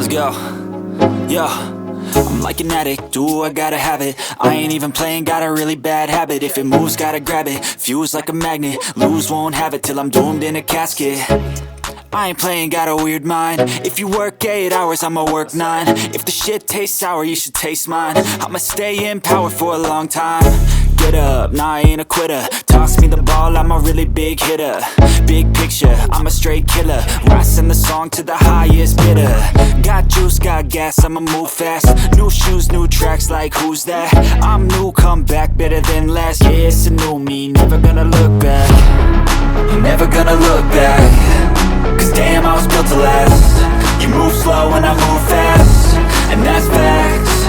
go. Yo, I'm like an addict, do I gotta have it. I ain't even playing, got a really bad habit. If it moves, gotta grab it, fuse like a magnet. Lose, won't have it till I'm doomed in a casket. I ain't playing, got a weird mind. If you work 8 hours, I'ma work 9. If the shit tastes sour, you should taste mine. I'ma stay in power for a long time. Get up, nah, I ain't a quitter. Toss me the ball, I'm a really big hitter. Big picture, I'm a straight killer. Rising the song to the highest bidder. Got juice, got gas, I'ma move fast. New shoes, new tracks, like who's that? I'm new, come back, better than last. Yeah, it's a new me, never gonna look back. Never gonna look back. Cause damn, I was built to last. You move slow and I move fast, and that's facts.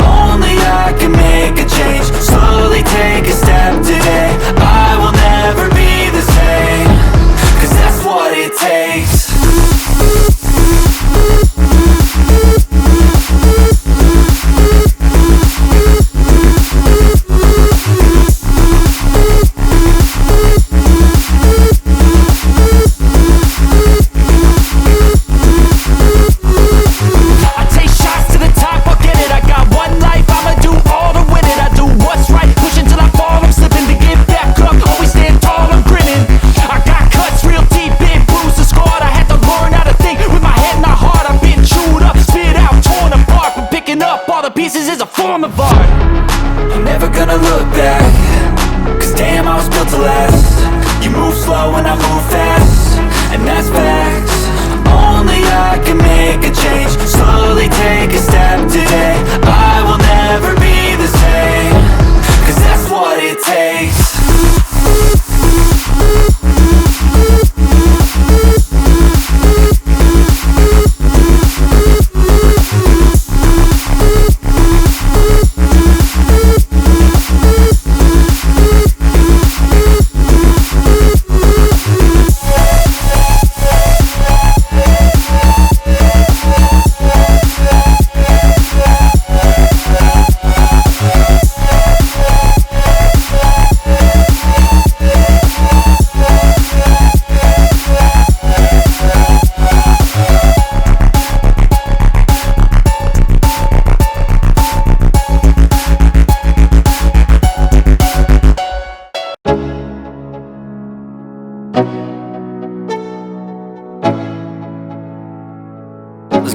Only I can make a change. Slowly take a step today. I will never be the same. Cause that's what it takes. Pieces is a form of art. I'm never gonna look back. Cause damn, I was built to last. You move slow and I move fast, and that's facts. Only I can make a change. Slowly take a step today. I will never be the same. Cause that's what it takes.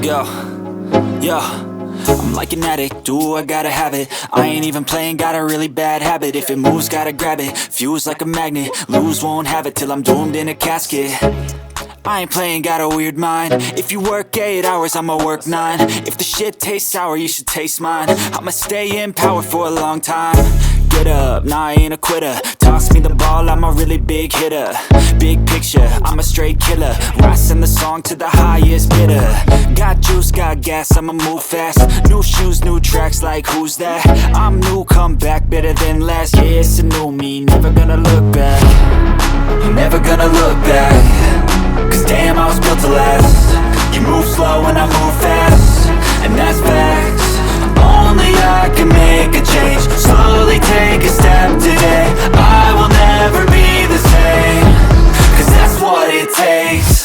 Go. Yo, I'm like an addict, do I gotta have it. I ain't even playing, got a really bad habit. If it moves, gotta grab it, fuse like a magnet. Lose, won't have it till I'm doomed in a casket. I ain't playing, got a weird mind. If you work 8 hours, I'ma work 9. If the shit tastes sour, you should taste mine. I'ma stay in power for a long time. Get up, nah, I ain't a quitter. Toss me the ball, I'm a really big hitter. Big picture, I'm a straight killer. Rising the song to the highest bidder. Got juice, got gas, I'ma move fast. New shoes, new tracks, like who's that? I'm new, come back, better than last. Yeah, it's a new me, never gonna look back. Never gonna look back. Cause damn, I was built to last. You move slow and I move fast, and that's facts. Only I can make a change. Slowly take a step today. I will never be the same. Cause that's what it takes.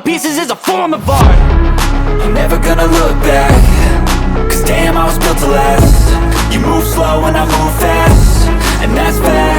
Pieces is a form of art. I'm never gonna look back. Cause damn, I was built to last. You move slow and I move fast, and that's fast.